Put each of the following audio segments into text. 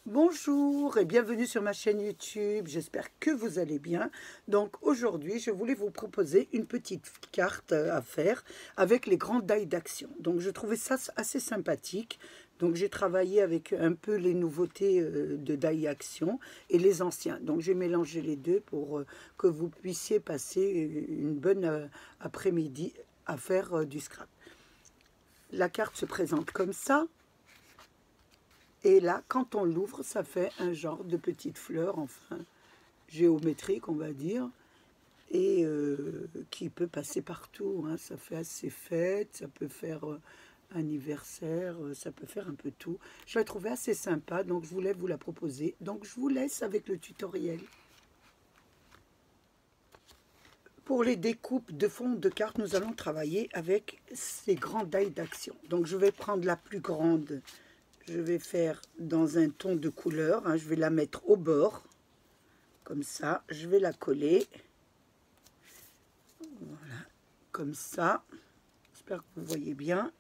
Bonjour et bienvenue sur ma chaîne YouTube, j'espère que vous allez bien. Donc aujourd'hui je voulais vous proposer une petite carte à faire avec les grandes dailles d'action. Donc je trouvais ça assez sympathique, donc j'ai travaillé avec un peu les nouveautés de dailles action et les anciens. Donc j'ai mélangé les deux pour que vous puissiez passer une bonne après-midi à faire du scrap. La carte se présente comme ça. Et là, quand on l'ouvre, ça fait un genre de petite fleur, enfin, géométrique, on va dire, et qui peut passer partout, hein. Ça fait assez fête, ça peut faire anniversaire, ça peut faire un peu tout. Je la trouvais assez sympa, donc je voulais vous la proposer. Donc je vous laisse avec le tutoriel. Pour les découpes de fond de carte, nous allons travailler avec ces grandes dailles d'action. Donc je vais prendre la plus grande. Je vais faire dans un ton de couleur, hein, je vais la mettre au bord, comme ça, je vais la coller, voilà, comme ça, j'espère que vous voyez bien.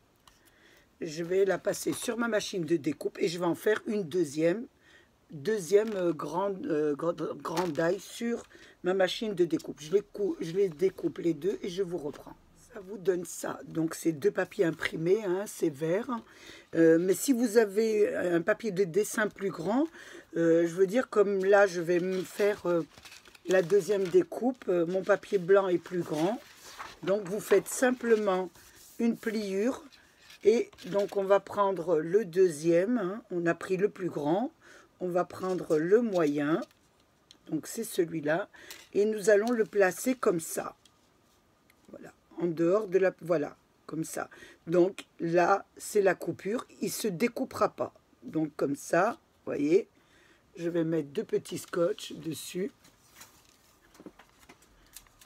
Je vais la passer sur ma machine de découpe et je vais en faire une deuxième grande daille sur ma machine de découpe. Je les découpe les deux et je vous reprends. Ça vous donne ça. Donc c'est deux papiers imprimés, hein, c'est vert. Mais si vous avez un papier de dessin plus grand, je veux dire comme là je vais me faire la deuxième découpe, mon papier blanc est plus grand. Donc vous faites simplement une pliure et donc on va prendre le deuxième, hein, on a pris le plus grand, on va prendre le moyen, donc c'est celui-là, et nous allons le placer comme ça. Voilà. En dehors de la... Voilà, comme ça. Donc là, c'est la coupure. Il ne se découpera pas. Donc comme ça, vous voyez, je vais mettre deux petits scotch dessus.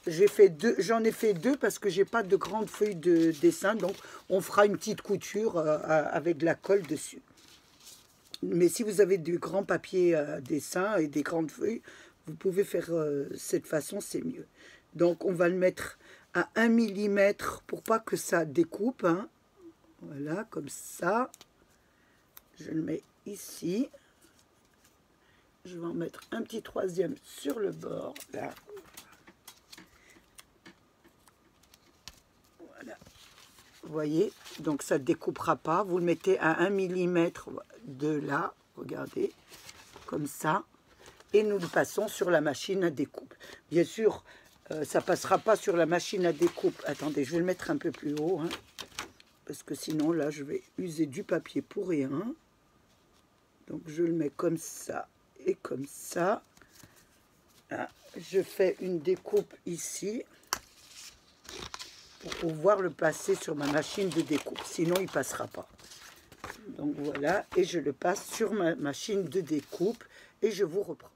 J'en ai fait deux parce que j'ai pas de grandes feuilles de dessin. Donc on fera une petite couture avec de la colle dessus. Mais si vous avez du grand papier à dessin et des grandes feuilles, vous pouvez faire cette façon, c'est mieux. Donc on va le mettre à 1 mm pour pas que ça découpe, hein. Voilà, comme ça. Je le mets ici. Je vais en mettre un petit troisième sur le bord, là. Voilà. Vous voyez, donc ça ne découpera pas. Vous le mettez à 1 mm de là, regardez, comme ça. Et nous le passons sur la machine à découpe. Bien sûr, ça ne passera pas sur la machine à découpe. Attendez, je vais le mettre un peu plus haut, hein, parce que sinon, là, je vais user du papier pour rien. Donc, je le mets comme ça et comme ça. Là, je fais une découpe ici pour pouvoir le passer sur ma machine de découpe. Sinon, il ne passera pas. Donc, voilà. Et je le passe sur ma machine de découpe et je vous reprends.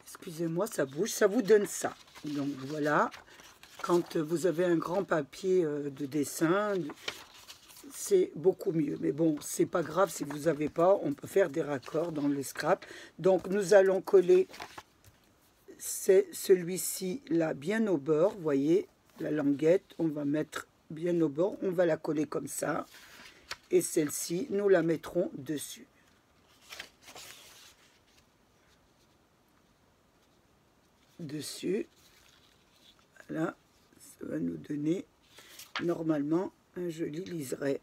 Excusez-moi, ça bouge, ça vous donne ça. Donc voilà, quand vous avez un grand papier de dessin, c'est beaucoup mieux. Mais bon, c'est pas grave si vous n'avez pas, on peut faire des raccords dans le scrap. Donc nous allons coller celui-ci là bien au bord, vous voyez, la languette, on va mettre bien au bord, on va la coller comme ça. Et celle-ci, nous la mettrons dessus. Dessus, voilà, ça va nous donner normalement un joli liseré.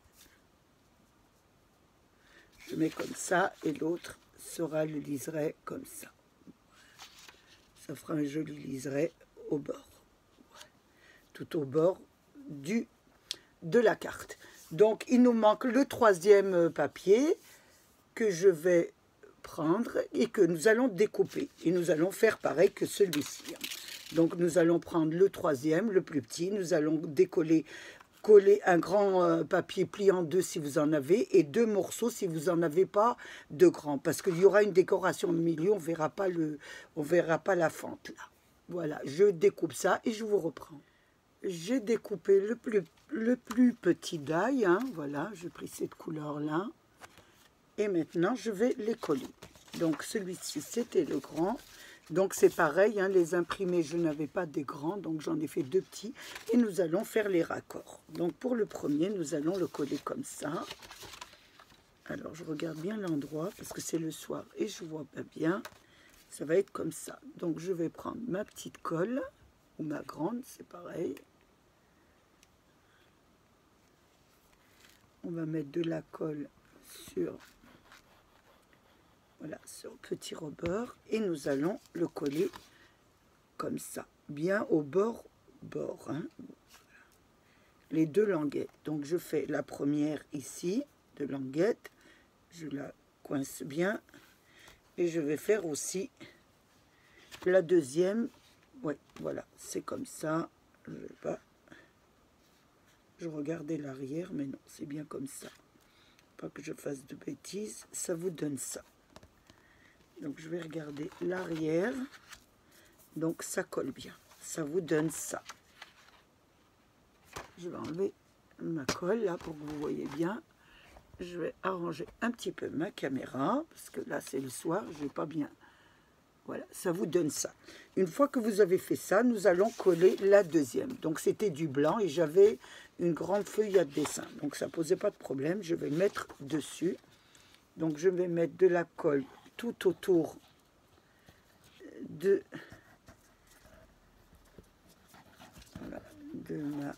Je mets comme ça et l'autre sera le liseré comme ça. Ça fera un joli liseré au bord, tout au bord de la carte. Donc il nous manque le troisième papier que je vais prendre et que nous allons découper. Et nous allons faire pareil que celui-ci. Donc nous allons prendre le troisième, le plus petit. Nous allons coller un grand papier plié en deux si vous en avez et deux morceaux si vous n'en avez pas de grands. Parce qu'il y aura une décoration au milieu, on verra pas la fente là. Voilà, je découpe ça et je vous reprends. J'ai découpé le plus petit die, hein, voilà, j'ai pris cette couleur-là. Et maintenant, je vais les coller. Donc, celui-ci, c'était le grand. Donc, c'est pareil, hein, les imprimés, je n'avais pas des grands, donc j'en ai fait deux petits. Et nous allons faire les raccords. Donc, pour le premier, nous allons le coller comme ça. Alors, je regarde bien l'endroit parce que c'est le soir et je vois pas bien. Ça va être comme ça. Donc, je vais prendre ma petite colle ou ma grande, c'est pareil. On va mettre de la colle sur, voilà, sur le petit rebord et nous allons le coller comme ça, bien au bord, hein, les deux languettes. Donc, je fais la première ici de languette. Je la coince bien et je vais faire aussi la deuxième. Ouais, voilà, c'est comme ça. Je vais pas, je regardais l'arrière, mais non, c'est bien comme ça. Pas que je fasse de bêtises, ça vous donne ça. Donc je vais regarder l'arrière. Donc ça colle bien, ça vous donne ça. Je vais enlever ma colle là pour que vous voyez bien. Je vais arranger un petit peu ma caméra, parce que là c'est le soir, je vais pas bien. Voilà, ça vous donne ça. Une fois que vous avez fait ça, nous allons coller la deuxième. Donc c'était du blanc et j'avais une grande feuille à dessin. Donc ça posait pas de problème, je vais mettre dessus. Donc je vais mettre de la colle tout autour de, voilà, de ma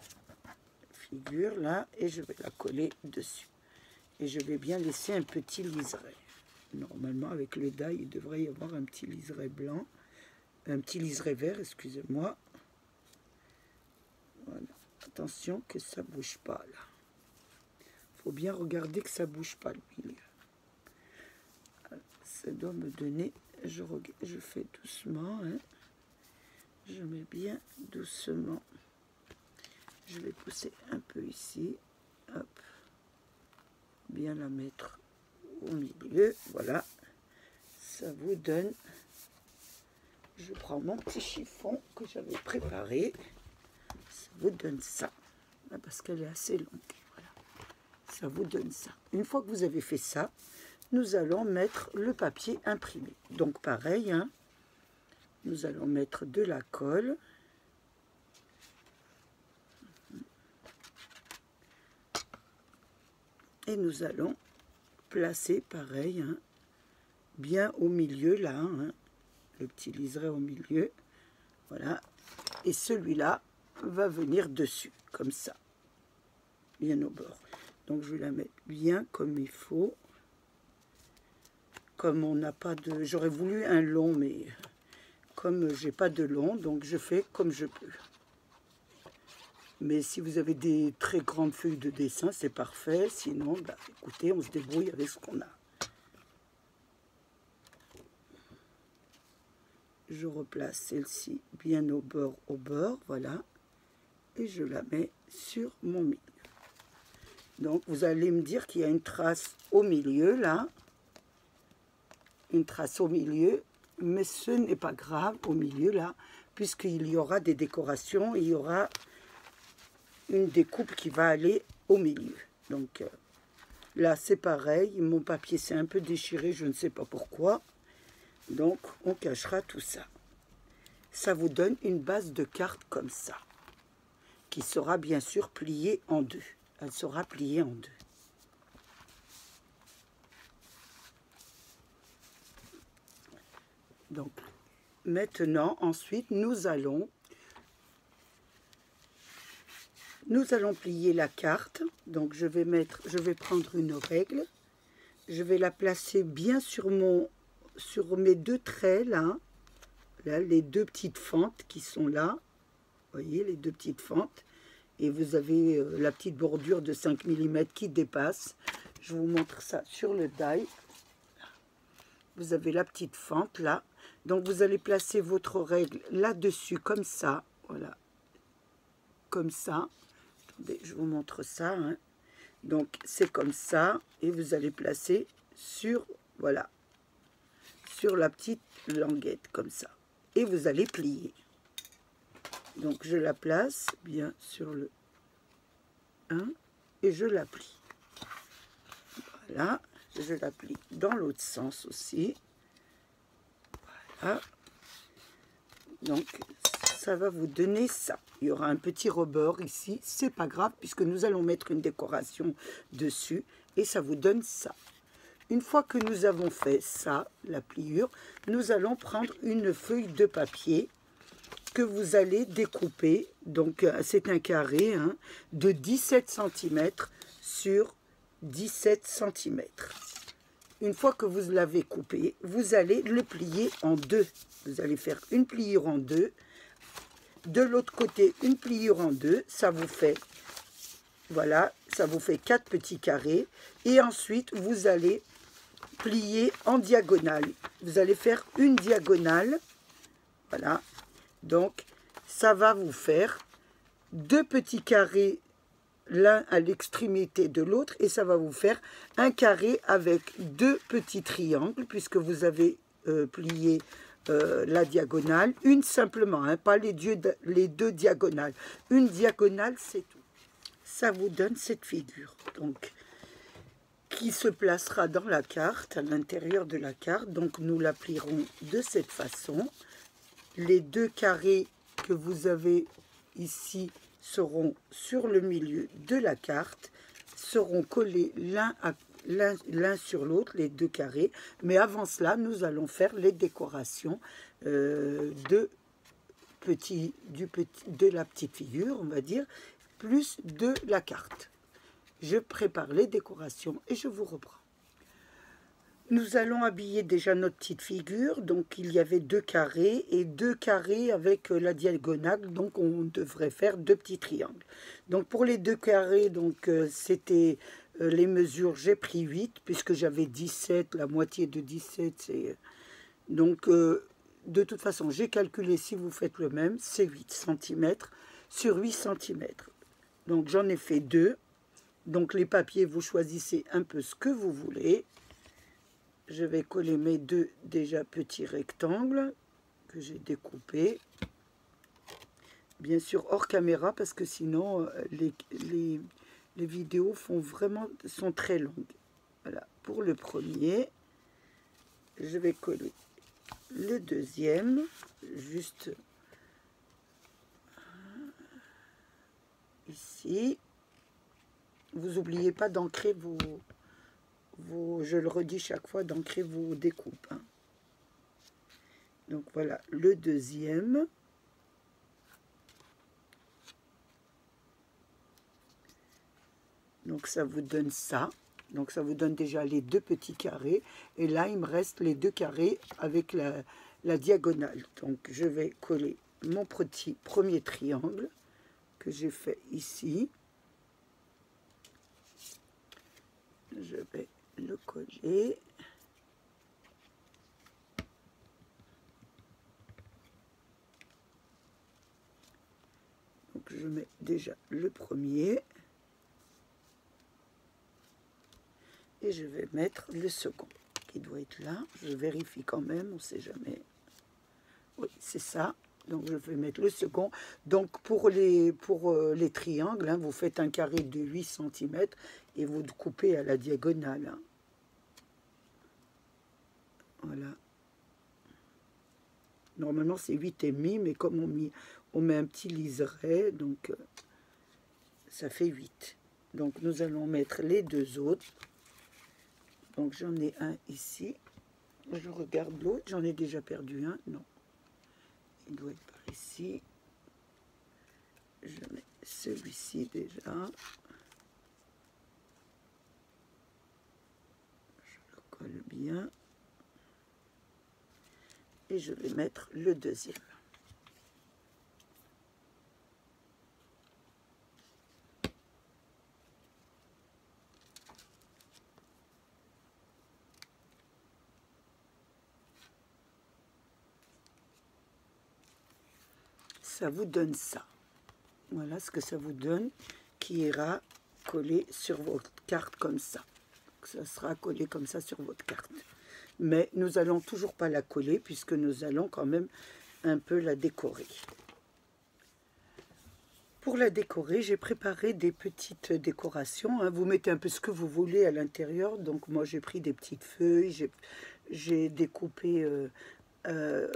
figure là et je vais la coller dessus. Et je vais bien laisser un petit liseré. Normalement, avec le die, il devrait y avoir un petit liseré blanc. Un petit liseré vert, excusez-moi. Voilà. Attention que ça ne bouge pas, là. Il faut bien regarder que ça ne bouge pas, le milieu. Alors, ça doit me donner... Je fais doucement. Hein. Je mets bien doucement. Je vais pousser un peu ici. Hop. Bien la mettre au milieu, voilà, ça vous donne, je prends mon petit chiffon que j'avais préparé, ça vous donne ça, parce qu'elle est assez longue, voilà, ça vous donne ça. Une fois que vous avez fait ça, nous allons mettre le papier imprimé, donc pareil, hein, nous allons mettre de la colle, et nous allons placer pareil, hein, bien au milieu là, hein, le petit liseré au milieu, voilà, et celui-là va venir dessus, comme ça, bien au bord. Donc je vais la mettre bien comme il faut, comme on n'a pas de, j'aurais voulu un long, mais comme j'ai pas de long, donc je fais comme je peux. Mais si vous avez des très grandes feuilles de dessin, c'est parfait. Sinon, bah, écoutez, on se débrouille avec ce qu'on a. Je replace celle-ci bien au bord, voilà. Et je la mets sur mon milieu. Donc, vous allez me dire qu'il y a une trace au milieu, là. Une trace au milieu. Mais ce n'est pas grave, au milieu, là. Puisqu'il y aura des décorations, il y aura une découpe qui va aller au milieu. Donc là c'est pareil, mon papier s'est un peu déchiré, je ne sais pas pourquoi, donc on cachera tout ça. Ça vous donne une base de carte comme ça, qui sera bien sûr pliée en deux. Elle sera pliée en deux. Donc maintenant, ensuite, nous allons plier la carte. Donc je vais prendre une règle, je vais la placer bien sur mes deux traits là, les deux petites fentes qui sont là, vous voyez les deux petites fentes, et vous avez la petite bordure de 5 mm qui dépasse. Je vous montre ça sur le die. Vous avez la petite fente là, donc vous allez placer votre règle là-dessus comme ça, voilà, comme ça. Je vous montre ça, hein. Donc c'est comme ça et vous allez placer sur, voilà, sur la petite languette comme ça et vous allez plier. Donc je la place bien sur le 1 et je la plie. Voilà, je la plie dans l'autre sens aussi. Voilà. Donc ça va vous donner ça. Il y aura un petit rebord ici, c'est pas grave puisque nous allons mettre une décoration dessus et ça vous donne ça. Une fois que nous avons fait ça, la pliure, nous allons prendre une feuille de papier que vous allez découper. Donc, c'est un carré hein, de 17 cm sur 17 cm. Une fois que vous l'avez coupé, vous allez le plier en deux. Vous allez faire une pliure en deux. De l'autre côté, une pliure en deux. Ça vous fait, voilà, ça vous fait 4 petits carrés. Et ensuite, vous allez plier en diagonale. Vous allez faire une diagonale. Voilà. Donc, ça va vous faire 2 petits carrés l'un à l'extrémité de l'autre et ça va vous faire un carré avec 2 petits triangles puisque vous avez plié la diagonale, une simplement, hein, pas les deux diagonales. Une diagonale, c'est tout. Ça vous donne cette figure, donc, qui se placera dans la carte, à l'intérieur de la carte. Donc, nous la plierons de cette façon. Les 2 carrés que vous avez ici seront sur le milieu de la carte, seront collés l'un sur l'autre, les 2 carrés. Mais avant cela, nous allons faire les décorations de la petite figure, on va dire, plus de la carte. Je prépare les décorations et je vous reprends. Nous allons habiller déjà notre petite figure. Donc, il y avait 2 carrés et 2 carrés avec la diagonale. Donc, on devrait faire 2 petits triangles. Donc, pour les 2 carrés, donc c'était les mesures. J'ai pris 8 puisque j'avais 17. La moitié de 17, c'est... Donc, de toute façon, j'ai calculé, si vous faites le même, c'est 8 cm sur 8 cm. Donc, j'en ai fait 2. Donc, les papiers, vous choisissez un peu ce que vous voulez. Je vais coller mes 2 déjà petits rectangles que j'ai découpés. Bien sûr hors caméra parce que sinon les vidéos sont très longues. Voilà, pour le premier, je vais coller le deuxième, juste ici. Vous n'oubliez pas d'ancrer je le redis chaque fois, d'ancrer vos découpes. Hein. Donc voilà, le deuxième. Donc ça vous donne ça. Donc ça vous donne déjà les 2 petits carrés. Et là, il me reste les 2 carrés avec la diagonale. Donc je vais coller mon premier triangle que j'ai fait ici. Je vais le coller. Donc je mets déjà le premier et je vais mettre le second qui doit être là. Je vérifie quand même, on ne sait jamais. Oui, c'est ça. Donc je vais mettre le second. Donc pour les triangles, hein, vous faites un carré de 8 cm et vous coupez à la diagonale. Hein. Voilà. Normalement, c'est 8,5, mais comme on met un petit liseré, donc ça fait 8. Donc, nous allons mettre les 2 autres. Donc, j'en ai un ici. Je regarde l'autre. J'en ai déjà perdu un. Non. Il doit être par ici. Je mets celui-ci déjà. Je le colle bien. Et je vais mettre le deuxième. Ça vous donne ça. Voilà ce que ça vous donne, qui ira collé sur votre carte comme ça. Ça sera collé comme ça sur votre carte. Mais nous allons toujours pas la coller puisque nous allons quand même un peu la décorer. Pour la décorer, j'ai préparé des petites décorations. Hein. Vous mettez un peu ce que vous voulez à l'intérieur. Donc moi j'ai pris des petites feuilles, j'ai découpé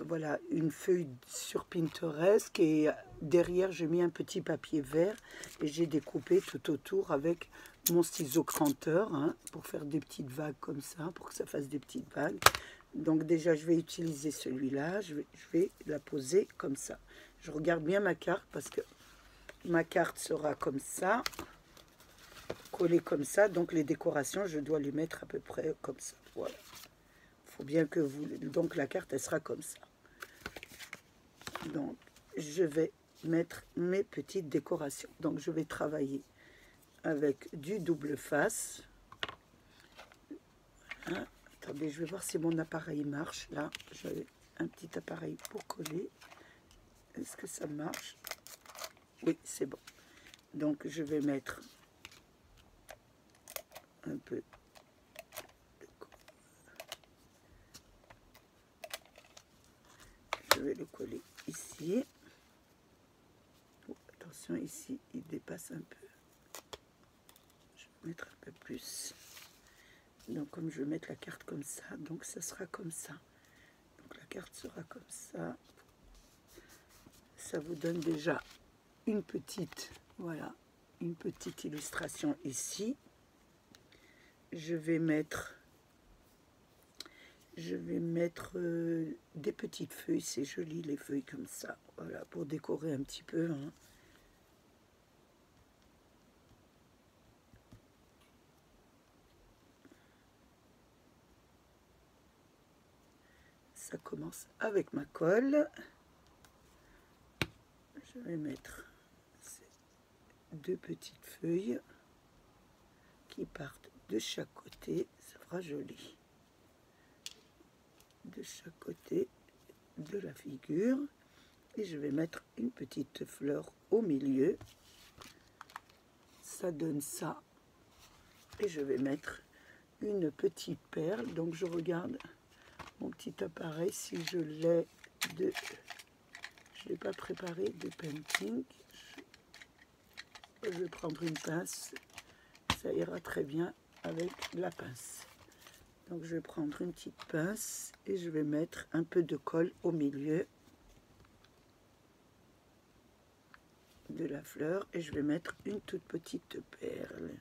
voilà, une feuille sur Pinterest et derrière j'ai mis un petit papier vert et j'ai découpé tout autour avec mon ciseau cranteur, hein, pour faire des petites vagues comme ça, pour que ça fasse des petites vagues. Donc déjà, je vais utiliser celui-là, je vais la poser comme ça. Je regarde bien ma carte parce que ma carte sera comme ça, collée comme ça. Donc les décorations, je dois les mettre à peu près comme ça. Voilà. Il faut bien que vous... Donc la carte, elle sera comme ça. Donc je vais mettre mes petites décorations. Donc je vais travailler avec du double face. Voilà. Attendez, je vais voir si mon appareil marche. Là, j'ai un petit appareil pour coller. Est-ce que ça marche? Oui, c'est bon. Donc, je vais mettre un peu de... Je vais le coller ici. Oh, attention, ici, il dépasse un peu. Je vais mettre un peu plus. Donc, comme je vais mettre la carte comme ça, donc ça sera comme ça. Donc, la carte sera comme ça. Ça vous donne déjà une petite, voilà, une petite illustration ici. Je vais mettre des petites feuilles, c'est joli les feuilles comme ça, voilà, pour décorer un petit peu, hein. Ça commence avec ma colle. Je vais mettre ces deux petites feuilles qui partent de chaque côté, ça fera joli. De chaque côté de la figure. Et je vais mettre une petite fleur au milieu. Ça donne ça. Et je vais mettre une petite perle. Donc je regarde mon petit appareil si je l'ai de... Je l'ai pas préparé de painting. Je vais prendre une pince. Ça ira très bien avec la pince. Donc je vais prendre une petite pince et je vais mettre un peu de colle au milieu de la fleur et je vais mettre une toute petite perle.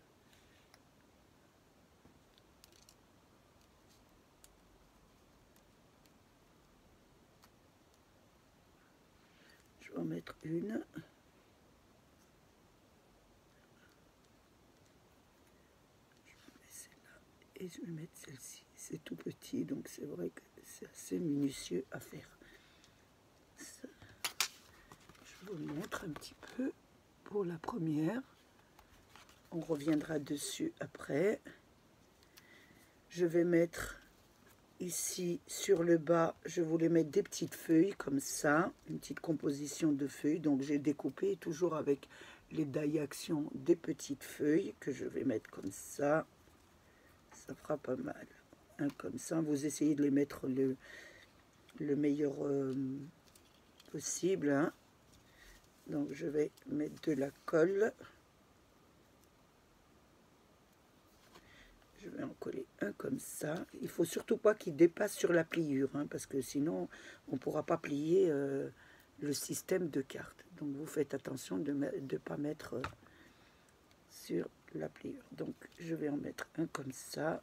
Je vais en mettre une. Et je vais mettre celle-ci. C'est tout petit, donc c'est vrai que c'est assez minutieux à faire. Ça, je vous montre un petit peu pour la première. On reviendra dessus après. Je vais mettre ici sur le bas, je voulais mettre des petites feuilles comme ça, une petite composition de feuilles. Donc j'ai découpé toujours avec les die action des petites feuilles que je vais mettre comme ça. Ça fera pas mal. Hein, comme ça, vous essayez de les mettre le meilleur possible. Hein. Donc je vais mettre de la colle. Je vais en coller un comme ça. Il faut surtout pas qu'il dépasse sur la pliure, hein, parce que sinon on ne pourra pas plier le système de cartes. Donc vous faites attention de ne pas mettre sur la pliure. Donc je vais en mettre un comme ça.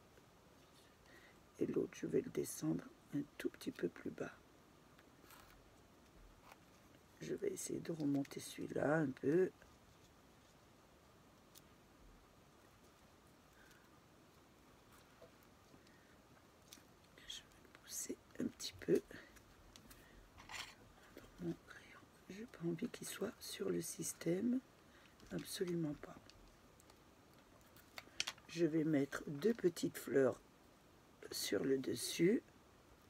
Et l'autre, je vais le descendre un tout petit peu plus bas. Je vais essayer de remonter celui-là un peu. Je vais le pousser un petit peu. Mon crayon. Je n'ai pas envie qu'il soit sur le système. Absolument pas. Je vais mettre deux petites fleurs sur le dessus.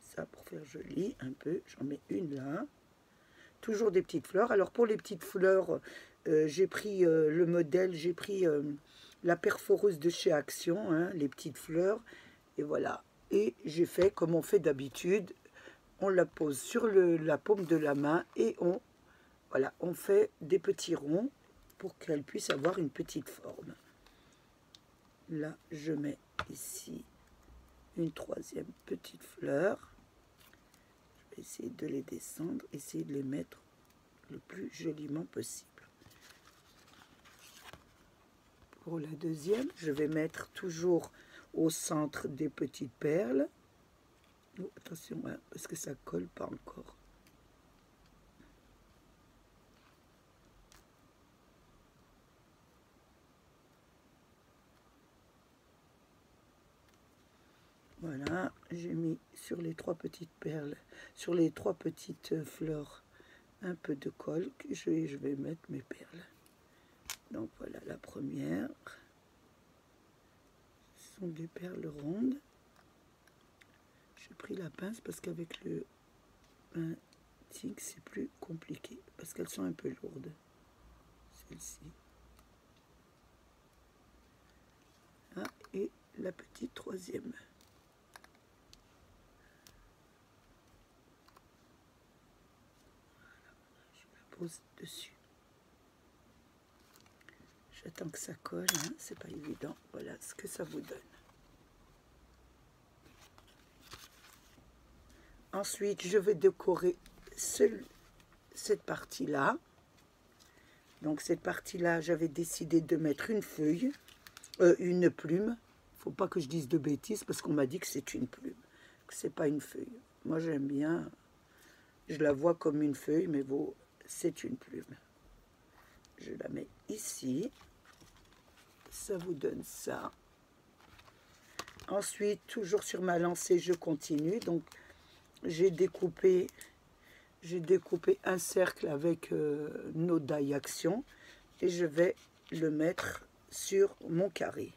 Ça pour faire joli un peu. J'en mets une là. Toujours des petites fleurs. Alors pour les petites fleurs, j'ai pris le modèle, j'ai pris la perforeuse de chez Action, hein, les petites fleurs. Et voilà. Et j'ai fait comme on fait d'habitude. On la pose sur la paume de la main et voilà, on fait des petits ronds pour qu'elle puisse avoir une petite forme. Là, je mets ici une troisième petite fleur. Je vais essayer de les descendre, essayer de les mettre le plus joliment possible. pour la deuxième. Je vais mettre toujours au centre des petites perles. Oh, attention, hein, parce que ça colle pas encore. Voilà, j'ai mis sur les 3 petites perles, sur les 3 petites fleurs, un peu de colle. Je vais mettre mes perles. Donc voilà la première. Ce sont des perles rondes. J'ai pris la pince parce qu'avec le tic c'est plus compliqué parce qu'elles sont un peu lourdes. Celle-ci. Ah, et la petite troisième. Dessus. J'attends que ça colle, hein, c'est pas évident. Voilà ce que ça vous donne. Ensuite, je vais décorer cette partie-là. Donc cette partie-là, j'avais décidé de mettre une feuille, une plume. Faut pas que je dise de bêtises parce qu'on m'a dit que c'est une plume, que c'est pas une feuille. Moi j'aime bien, je la vois comme une feuille, mais bon, c'est une plume. Je la mets ici, ça vous donne ça. Ensuite, toujours sur ma lancée, je continue. Donc, j'ai découpé un cercle avec nos die action et je vais le mettre sur mon carré.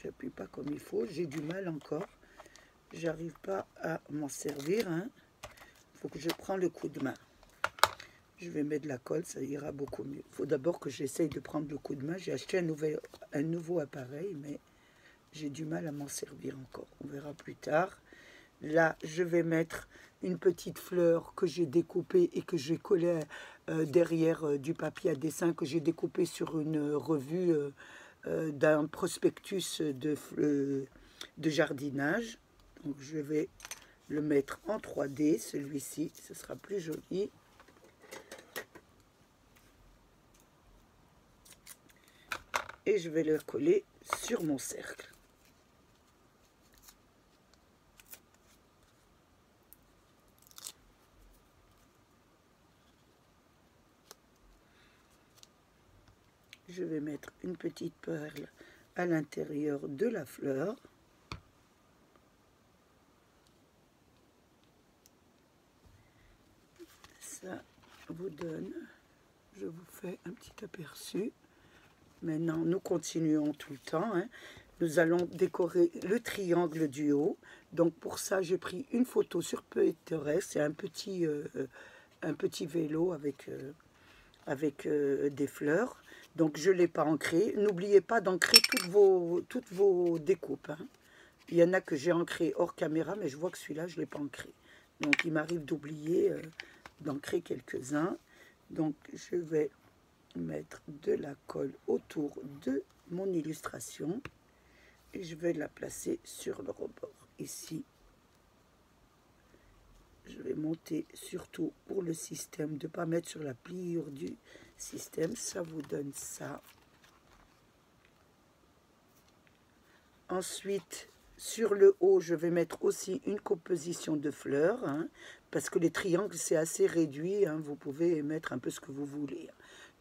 J'appuie pas comme il faut, j'ai du mal encore. J'arrive pas à m'en servir. Hein. Faut que je prenne le coup de main. Je vais mettre de la colle, ça ira beaucoup mieux. Il faut d'abord que j'essaye de prendre le coup de main. J'ai acheté un nouveau appareil, mais j'ai du mal à m'en servir encore. On verra plus tard. Là, je vais mettre une petite fleur que j'ai découpée et que j'ai collée derrière du papier à dessin que j'ai découpé sur une revue d'un prospectus de jardinage. Donc, je vais le mettre en 3D, celui-ci, ce sera plus joli. Et je vais le coller sur mon cercle. Je vais mettre une petite perle à l'intérieur de la fleur. Ça vous donne, je vous fais un petit aperçu. Maintenant, nous continuons tout le temps. Hein. Nous allons décorer le triangle du haut. Donc pour ça, j'ai pris une photo sur Pinterest. C'est un petit vélo avec des fleurs. Donc je ne l'ai pas ancré. N'oubliez pas d'ancrer toutes vos découpes. Hein. Il y en a que j'ai ancré hors caméra, mais je vois que celui-là, je ne l'ai pas ancré. Donc il m'arrive d'oublier d'ancrer quelques-uns. Donc je vais mettre de la colle autour de mon illustration et je vais la placer sur le rebord. Ici, je vais monter surtout pour le système, de ne pas mettre sur la pliure du système. Ça vous donne ça. Ensuite, sur le haut, je vais mettre aussi une composition de fleurs, hein, parce que les triangles, c'est assez réduit. Hein, vous pouvez mettre un peu ce que vous voulez.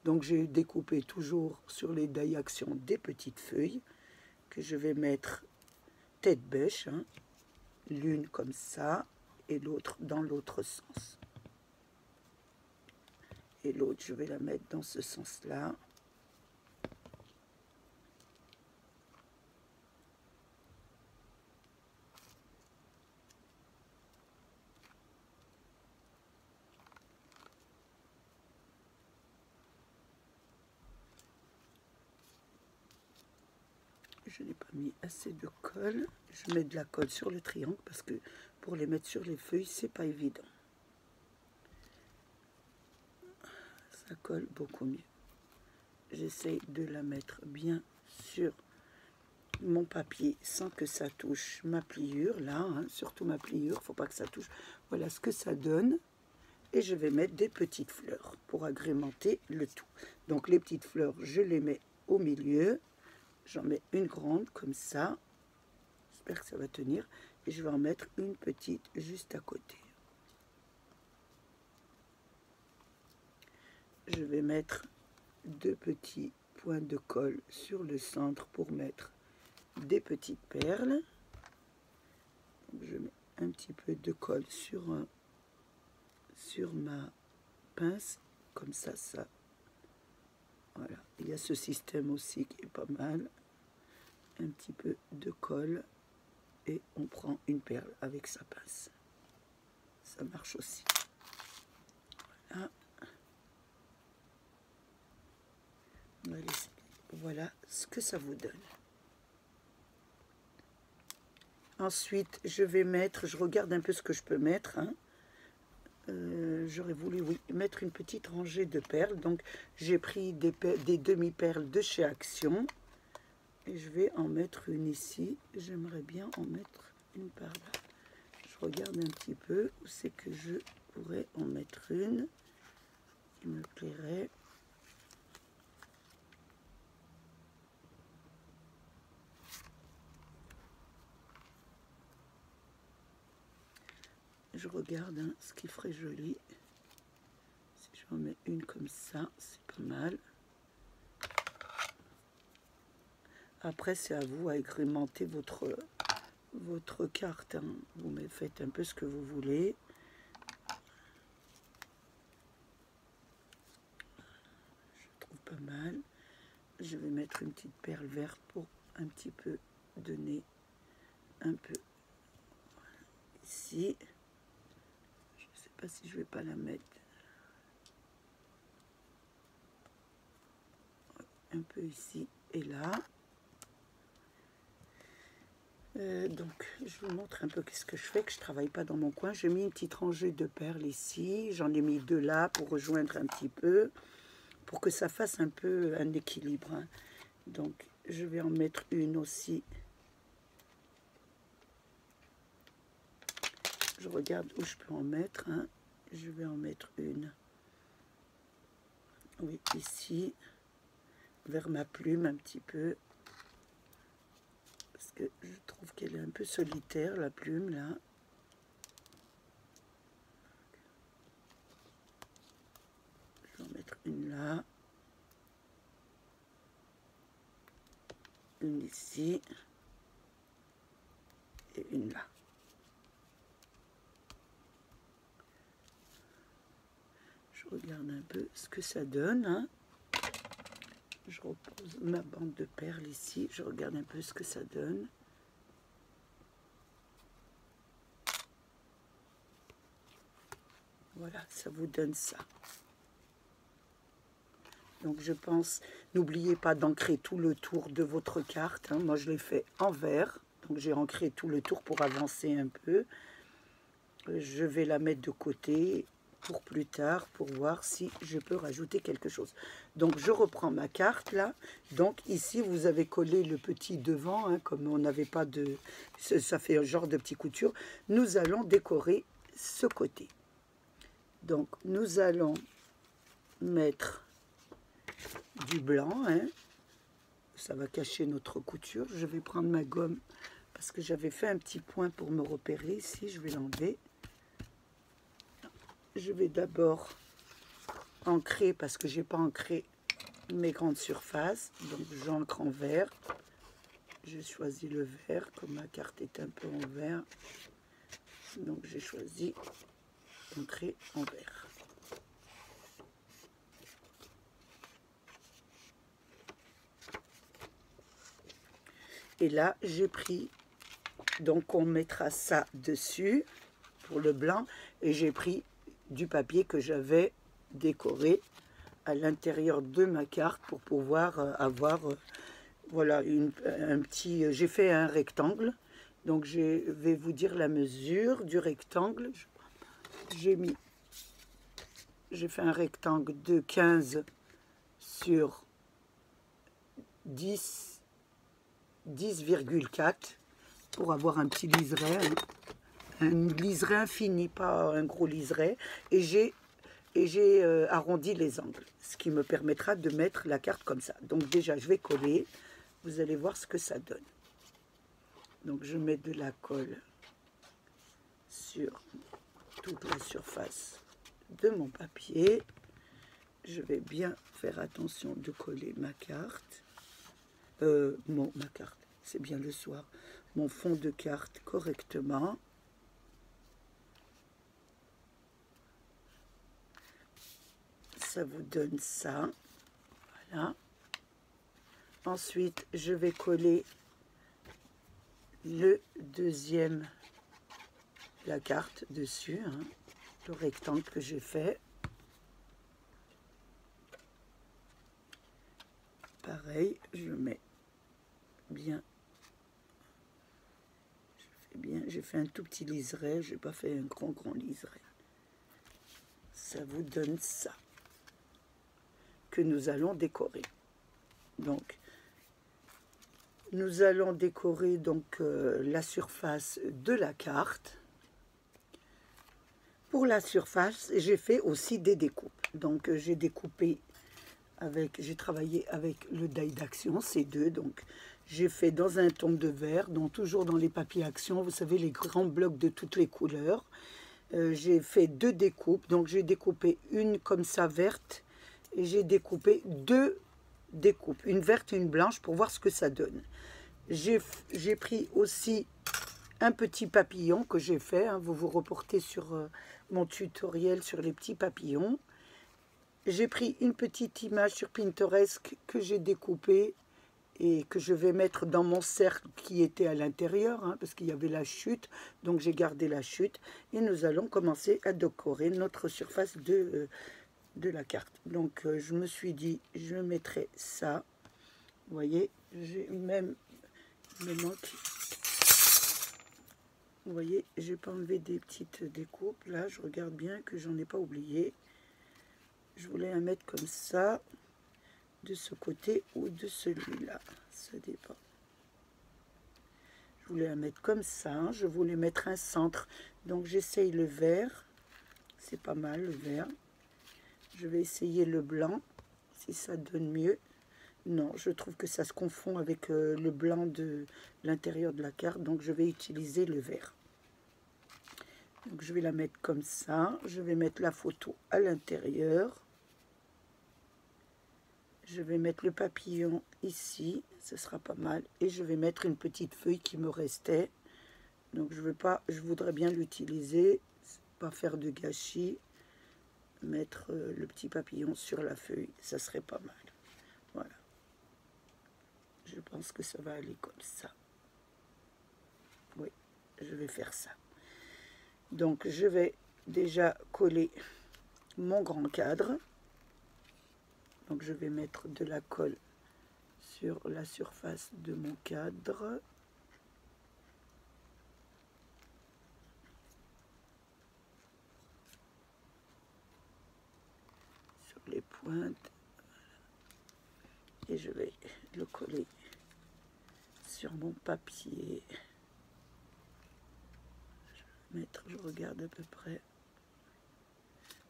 Donc, j'ai découpé toujours sur les die actions des petites feuilles que je vais mettre tête bêche, hein, l'une comme ça et l'autre dans l'autre sens. Et l'autre, je vais la mettre dans ce sens-là. Je n'ai pas mis assez de colle. Je mets de la colle sur le triangle parce que pour les mettre sur les feuilles, c'est pas évident. Ça colle beaucoup mieux. J'essaye de la mettre bien sur mon papier sans que ça touche ma pliure, là, hein, surtout ma pliure, faut pas que ça touche. Voilà ce que ça donne. Et je vais mettre des petites fleurs pour agrémenter le tout. Donc les petites fleurs, je les mets au milieu. J'en mets une grande comme ça. J'espère que ça va tenir. Et je vais en mettre une petite juste à côté. Je vais mettre 2 petits points de colle sur le centre pour mettre des petites perles. Donc je mets un petit peu de colle sur ma pince, comme ça, voilà. Il y a ce système aussi qui est pas mal. Un petit peu de colle et on prend une perle avec sa pince. Ça marche aussi. Voilà. Voilà ce que ça vous donne. Ensuite, je vais mettre, je regarde un peu ce que je peux mettre, hein. J'aurais voulu, oui, mettre une petite rangée de perles. Donc, j'ai pris des demi-perles de chez Action. Et je vais en mettre une ici. J'aimerais bien en mettre une par là. Je regarde un petit peu où c'est que je pourrais en mettre une qui me plairait. Je regarde hein, ce qui ferait joli. Si j'en mets une comme ça, c'est pas mal. Après, c'est à vous à agrémenter votre carte. Hein. Vous me faites un peu ce que vous voulez. Je trouve pas mal. Je vais mettre une petite perle verte pour un petit peu donner un peu ici. Je ne sais pas si je vais pas la mettre un peu ici et là. Donc, je vous montre un peu qu'est-ce que je fais, que je travaille pas dans mon coin. J'ai mis une petite rangée de perles ici. J'en ai mis 2 là pour rejoindre un petit peu, pour que ça fasse un peu un équilibre. Hein. Donc, je vais en mettre une aussi. Je regarde où je peux en mettre. Hein. Je vais en mettre une. Oui, ici, vers ma plume un petit peu. Parce que je trouve qu'elle est un peu solitaire, la plume, là. Je vais en mettre une là. Une ici. Et une là. Je regarde un peu ce que ça donne. Hein. Je repose ma bande de perles ici. Je regarde un peu ce que ça donne. Voilà, ça vous donne ça. Donc je pense, n'oubliez pas d'ancrer tout le tour de votre carte. Hein. Moi je l'ai fait en vert. Donc j'ai ancré tout le tour pour avancer un peu. Je vais la mettre de côté pour plus tard, pour voir si je peux rajouter quelque chose. Donc je reprends ma carte là. Donc ici vous avez collé le petit devant, hein, comme on n'avait pas de... Ça fait un genre de petite couture. Nous allons décorer ce côté. Donc nous allons mettre du blanc, hein. Ça va cacher notre couture. Je vais prendre ma gomme parce que j'avais fait un petit point pour me repérer ici. Je vais l'enlever. Je vais d'abord ancrer parce que j'ai pas ancré mes grandes surfaces, donc j'ancre en vert. J'ai choisi le vert comme ma carte est un peu en vert, donc j'ai choisi d'ancrer en vert. Et là j'ai pris, donc on mettra ça dessus pour le blanc, et j'ai pris du papier que j'avais décoré à l'intérieur de ma carte pour pouvoir avoir voilà un petit, j'ai fait un rectangle, donc je vais vous dire la mesure du rectangle. J'ai fait un rectangle de 15 sur 10 10,4 pour avoir un petit liseré, un liseré infini, pas un gros liseré. Et j'ai arrondi les angles, ce qui me permettra de mettre la carte comme ça. Donc déjà, je vais coller. Vous allez voir ce que ça donne. Donc je mets de la colle sur toute la surface de mon papier. Je vais bien faire attention de coller ma carte. Ma carte, c'est bien le soir. Mon fond de carte correctement. Ça vous donne ça. Voilà. Ensuite, je vais coller le deuxième, la carte dessus, hein, le rectangle que j'ai fait. Pareil, je mets bien. J'ai fait un tout petit liseré, je n'ai pas fait un grand liseré. Ça vous donne ça que nous allons décorer. Donc, nous allons décorer donc la surface de la carte. Pour la surface, j'ai fait aussi des découpes. Donc, j'ai découpé j'ai travaillé avec le die d'action, C2. Donc, j'ai fait dans un ton de vert, donc toujours dans les papiers action, vous savez, les grands blocs de toutes les couleurs. J'ai fait 2 découpes. Donc, j'ai découpé une comme ça verte et j'ai découpé 2 découpes, une verte et une blanche, pour voir ce que ça donne. J'ai pris aussi un petit papillon que j'ai fait, hein, vous vous reportez sur mon tutoriel sur les petits papillons. J'ai pris une petite image sur Pinterest que j'ai découpée et que je vais mettre dans mon cercle qui était à l'intérieur, hein, parce qu'il y avait la chute, donc j'ai gardé la chute. Et nous allons commencer à décorer notre surface de la carte. Donc je me suis dit, je mettrai ça. Vous voyez, j'ai même... Il me manque... Vous voyez, j'ai pas enlevé des petites découpes. Là, je regarde bien que j'en ai pas oublié. Je voulais la mettre comme ça, de ce côté ou de celui-là. Ça dépend. Je voulais la mettre comme ça. Je voulais mettre un centre. Donc, j'essaye le vert. C'est pas mal, le vert. Je vais essayer le blanc, si ça donne mieux. Non, je trouve que ça se confond avec le blanc de l'intérieur de la carte. Donc, je vais utiliser le vert. Donc, je vais la mettre comme ça. Je vais mettre la photo à l'intérieur. Je vais mettre le papillon ici. Ce sera pas mal. Et je vais mettre une petite feuille qui me restait. Donc, je voudrais bien l'utiliser. Pas faire de gâchis. Mettre le petit papillon sur la feuille. Ça serait pas mal. Voilà. Je pense que ça va aller comme ça. Oui, je vais faire ça. Donc, je vais déjà coller mon grand cadre. Donc, je vais mettre de la colle sur la surface de mon cadre. Sur les pointes. Et je vais le coller sur mon papier. Je regarde à peu près.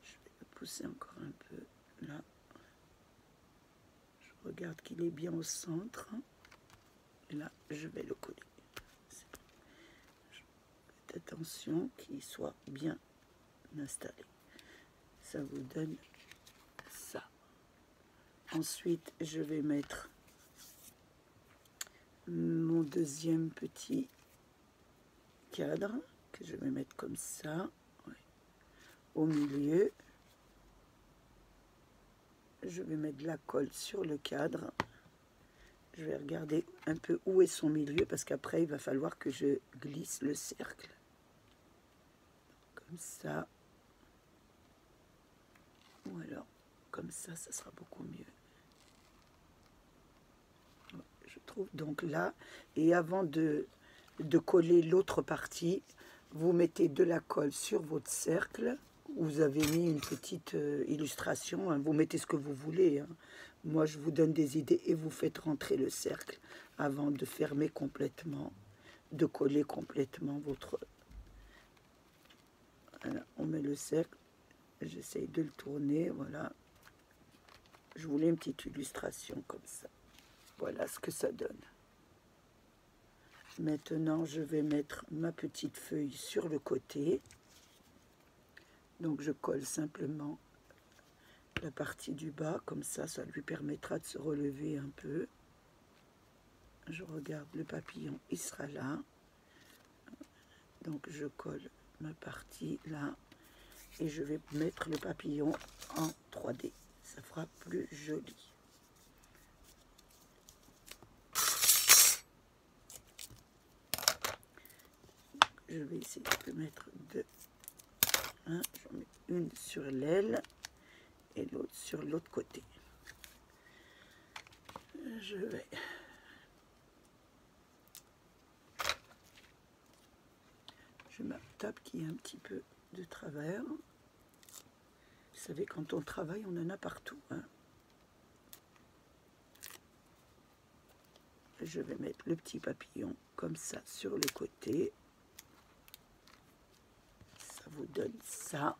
Je vais le pousser encore un peu là. Je regarde qu'il est bien au centre. Et là, je vais le coller. Faites attention qu'il soit bien installé. Ça vous donne ça. Ensuite, je vais mettre mon deuxième petit cadre que je vais mettre comme ça, ouais, au milieu. Je vais mettre de la colle sur le cadre. Je vais regarder un peu où est son milieu parce qu'après il va falloir que je glisse le cercle. Comme ça. Ou alors comme ça sera beaucoup mieux. Je trouve donc là. Et avant de coller l'autre partie, vous mettez de la colle sur votre cercle. vous avez mis une petite illustration, hein. Vous mettez ce que vous voulez, hein. Moi, je vous donne des idées et vous faites rentrer le cercle avant de fermer complètement, de coller complètement votre... Voilà, on met le cercle, j'essaye de le tourner, voilà. Je voulais une petite illustration comme ça. Voilà ce que ça donne. Maintenant, je vais mettre ma petite feuille sur le côté. Donc, je colle simplement la partie du bas, comme ça lui permettra de se relever un peu. Je regarde le papillon, il sera là. Donc, je colle ma partie là. Et je vais mettre le papillon en 3D. Ça fera plus joli. Je vais essayer de mettre deux. Hein, j'en mets une sur l'aile et l'autre sur l'autre côté. Je vais... Je me tape qui est un petit peu de travers. Vous savez, quand on travaille, on en a partout, hein. Je vais mettre le petit papillon comme ça sur le côté. Ça vous donne ça.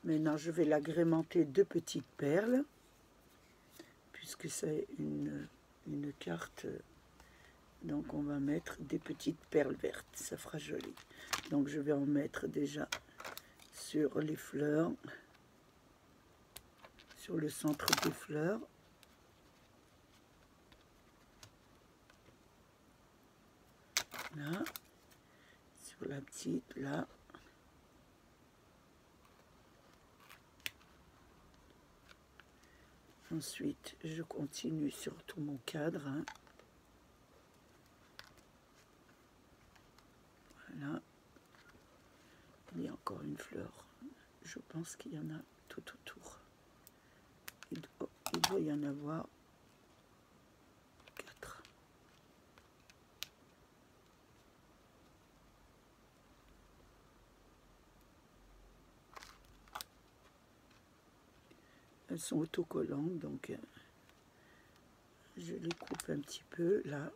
Maintenant, je vais l'agrémenter de petites perles, puisque c'est une carte. Donc, on va mettre des petites perles vertes. Ça fera joli. Donc, je vais en mettre déjà sur les fleurs, sur le centre des fleurs. Là, sur la petite, là. Ensuite, je continue sur tout mon cadre, hein. Voilà. Il y a encore une fleur. Je pense qu'il y en a tout autour. Il doit y en avoir 4. Elles sont autocollantes, donc je les coupe un petit peu là.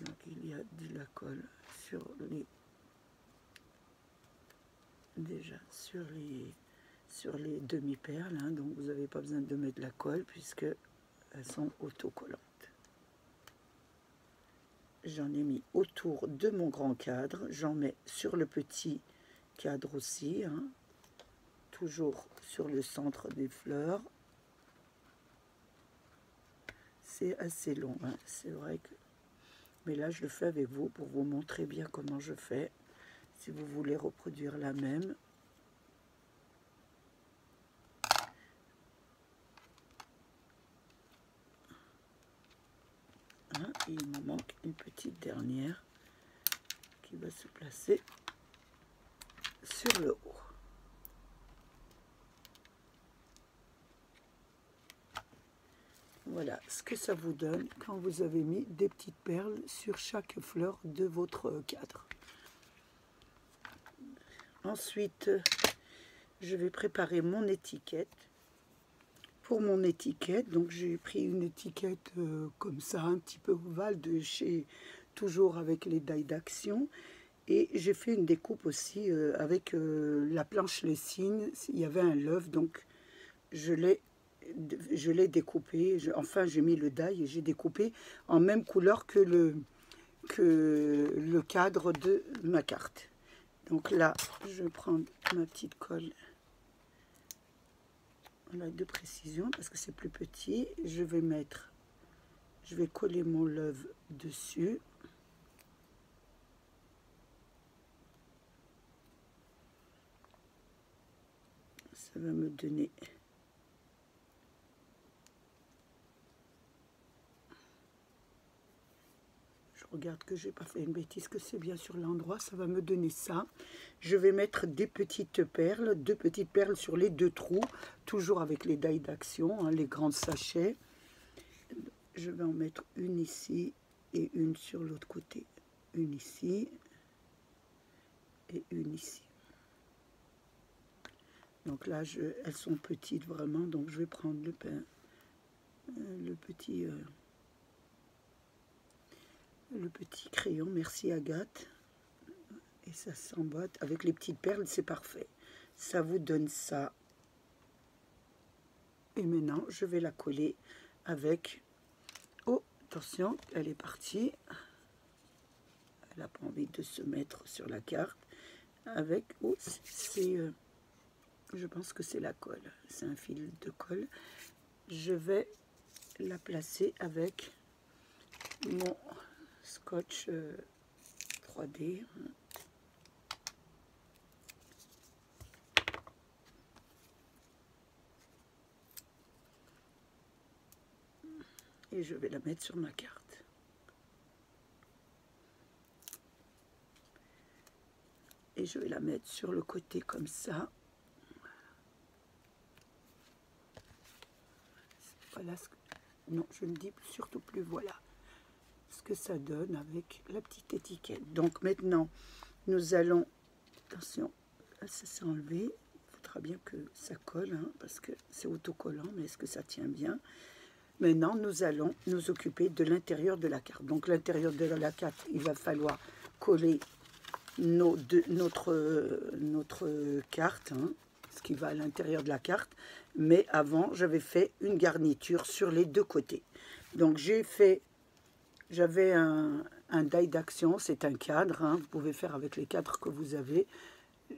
Donc il y a de la colle sur les... Déjà sur les demi-perles, hein, donc vous n'avez pas besoin de mettre de la colle puisque elles sont autocollantes. J'en ai mis autour de mon grand cadre, j'en mets sur le petit cadre aussi, hein, toujours sur le centre des fleurs. C'est assez long, hein, c'est vrai que... Mais là, je le fais avec vous pour vous montrer bien comment je fais. Si vous voulez reproduire la même. Hein, et il me manque une petite dernière qui va se placer sur le haut. Voilà ce que ça vous donne quand vous avez mis des petites perles sur chaque fleur de votre cadre. Ensuite, je vais préparer mon étiquette. Pour mon étiquette, donc j'ai pris une étiquette comme ça, un petit peu ovale, de chez toujours avec les die d'action. Et j'ai fait une découpe aussi avec la planche Lessing. Il y avait un love, donc je l'ai découpé. Enfin, j'ai mis le die et j'ai découpé en même couleur que le cadre de ma carte. Donc là, je prends ma petite colle, voilà, de précision parce que c'est plus petit. Je vais coller mon love dessus. Ça va me donner... Regarde que j'ai pas fait une bêtise, que c'est bien sur l'endroit, ça va me donner ça. Je vais mettre des petites perles, 2 petites perles sur les 2 trous, toujours avec les die d'action, hein, les grands sachets. Je vais en mettre une ici et une sur l'autre côté. Une ici. et une ici. Donc là, elles sont petites vraiment, donc je vais prendre le petit crayon. Merci Agathe. Et ça s'emboîte avec les petites perles, c'est parfait. Ça vous donne ça. Et maintenant, je vais la coller avec... Oh, attention, elle est partie. Elle n'a pas envie de se mettre sur la carte. Avec... Oh, je pense que c'est la colle. C'est un fil de colle. Je vais la placer avec mon scotch 3D. Et je vais la mettre sur ma carte. Et je vais la mettre sur le côté comme ça. Voilà ce que... Non, je ne dis surtout plus, voilà ce que ça donne avec la petite étiquette. Donc maintenant, nous allons... Attention, là, ça s'est enlevé. Il faudra bien que ça colle, hein, parce que c'est autocollant, mais est-ce que ça tient bien? Maintenant, nous allons nous occuper de l'intérieur de la carte. Donc, l'intérieur de la carte, il va falloir coller notre carte, hein, ce qui va à l'intérieur de la carte. Mais avant, j'avais fait une garniture sur les deux côtés. Donc, j'avais un die d'action, c'est un cadre. Hein, vous pouvez faire avec les cadres que vous avez.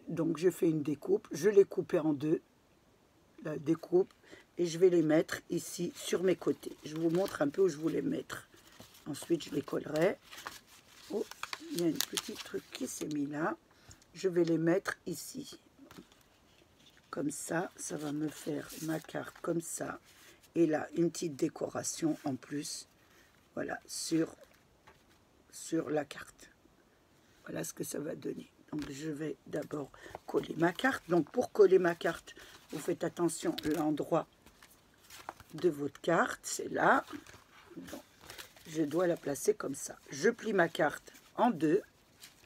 Donc, j'ai fait une découpe. Je l'ai coupé en deux, la découpe. Et je vais les mettre ici sur mes côtés. Je vous montre un peu où je voulais mettre. Ensuite, je les collerai. Oh, il y a une petite truc qui s'est mis là. Je vais les mettre ici. Comme ça, ça va me faire ma carte comme ça. Et là, une petite décoration en plus. Voilà, sur la carte. Voilà ce que ça va donner. Donc, je vais d'abord coller ma carte. Donc, pour coller ma carte, vous faites attention à l'endroit de votre carte, c'est là. Donc, je dois la placer comme ça. Je plie ma carte en deux,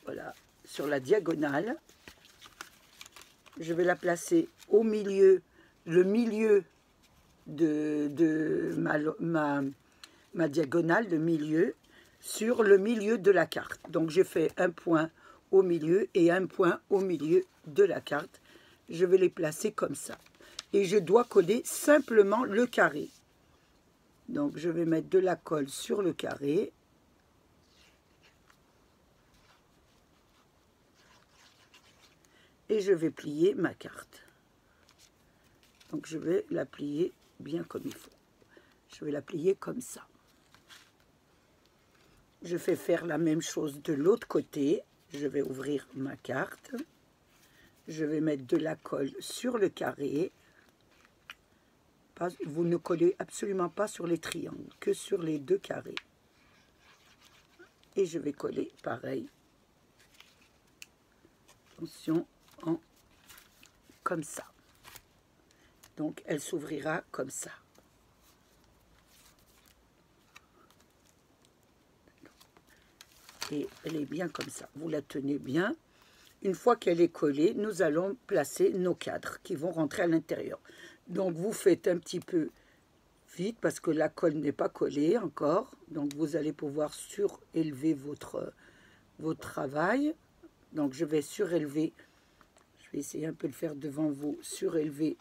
voilà, sur la diagonale. Je vais la placer au milieu, le milieu de ma diagonale, le milieu, sur le milieu de la carte. Donc, j'ai fait un point au milieu et un point au milieu de la carte. Je vais les placer comme ça. Et je dois coller simplement le carré. Donc, je vais mettre de la colle sur le carré. Et je vais plier ma carte. Donc, je vais la plier bien comme il faut. Je vais la plier comme ça. Je fais faire la même chose de l'autre côté. Je vais ouvrir ma carte. Je vais mettre de la colle sur le carré. Vous ne collez absolument pas sur les triangles, que sur les deux carrés. Et je vais coller pareil. Attention, comme ça. Donc, elle s'ouvrira comme ça. Et elle est bien comme ça. Vous la tenez bien. Une fois qu'elle est collée, nous allons placer nos cadres qui vont rentrer à l'intérieur. Donc, vous faites un petit peu vite parce que la colle n'est pas collée encore. Donc, vous allez pouvoir surélever votre travail. Donc, je vais surélever. Je vais essayer un peu de le faire devant vous. Surélever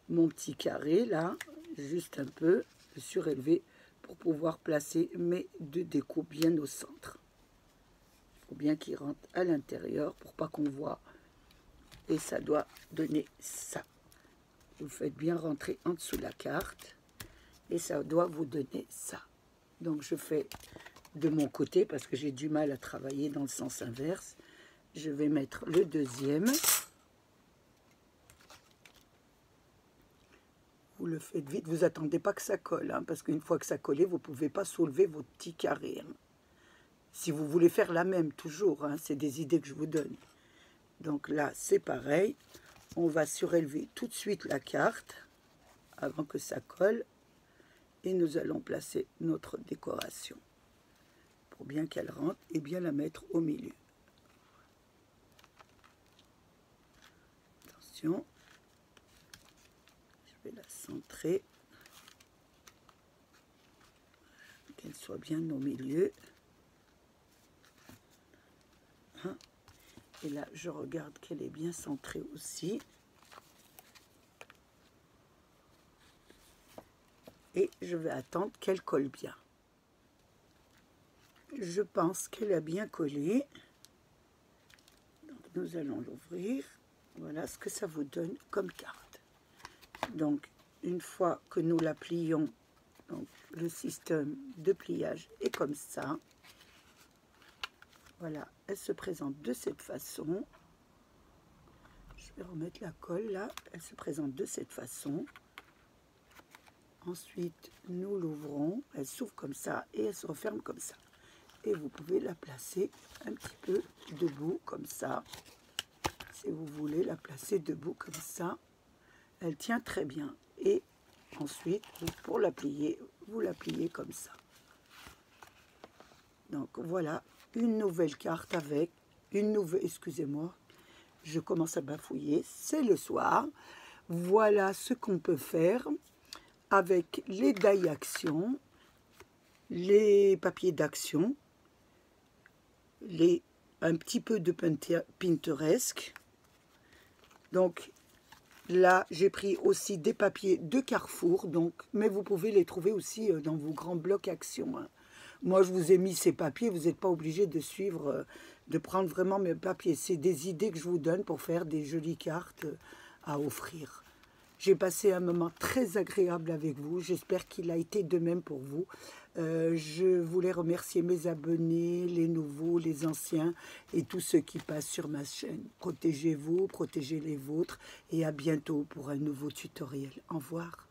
mon petit carré, là. Juste un peu. Surélever pour pouvoir placer mes deux découpes bien au centre. Il faut bien qu'il rentre à l'intérieur pour pas qu'on voit. Et ça doit donner ça. Vous faites bien rentrer en dessous de la carte. Et ça doit vous donner ça. Donc je fais de mon côté parce que j'ai du mal à travailler dans le sens inverse. Je vais mettre le deuxième. Vous le faites vite. Vous attendez pas que ça colle. Hein, parce qu'une fois que ça colle, vous ne pouvez pas soulever votre petit carré. Hein. Si vous voulez faire la même, toujours. Hein, c'est des idées que je vous donne. Donc là, c'est pareil. On va surélever tout de suite la carte avant que ça colle. Et nous allons placer notre décoration pour bien qu'elle rentre et bien la mettre au milieu. attention. Je vais la centrer. Qu'elle soit bien au milieu. Et là, je regarde qu'elle est bien centrée aussi. Et je vais attendre qu'elle colle bien. Je pense qu'elle a bien collé. Donc, nous allons l'ouvrir. Voilà ce que ça vous donne comme carte. Donc, une fois que nous la plions, donc, le système de pliage est comme ça. Voilà, elle se présente de cette façon. Je vais remettre la colle là. Elle se présente de cette façon. Ensuite, nous l'ouvrons. Elle s'ouvre comme ça et elle se referme comme ça. Et vous pouvez la placer un petit peu debout comme ça. Si vous voulez la placer debout comme ça, elle tient très bien. Et ensuite, pour la plier, vous la pliez comme ça. Donc voilà, une nouvelle carte avec une nouvelle... Excusez-moi, je commence à bafouiller. C'est le soir. Voilà ce qu'on peut faire avec les die action, les papiers d'action, un petit peu de Pinterest. Donc là, j'ai pris aussi des papiers de Carrefour, donc, mais vous pouvez les trouver aussi dans vos grands blocs action. Hein. Moi, je vous ai mis ces papiers, vous n'êtes pas obligé de suivre, de prendre vraiment mes papiers. C'est des idées que je vous donne pour faire des jolies cartes à offrir. J'ai passé un moment très agréable avec vous. J'espère qu'il a été de même pour vous. Je voulais remercier mes abonnés, les nouveaux, les anciens et tous ceux qui passent sur ma chaîne. Protégez-vous, protégez les vôtres et à bientôt pour un nouveau tutoriel. Au revoir.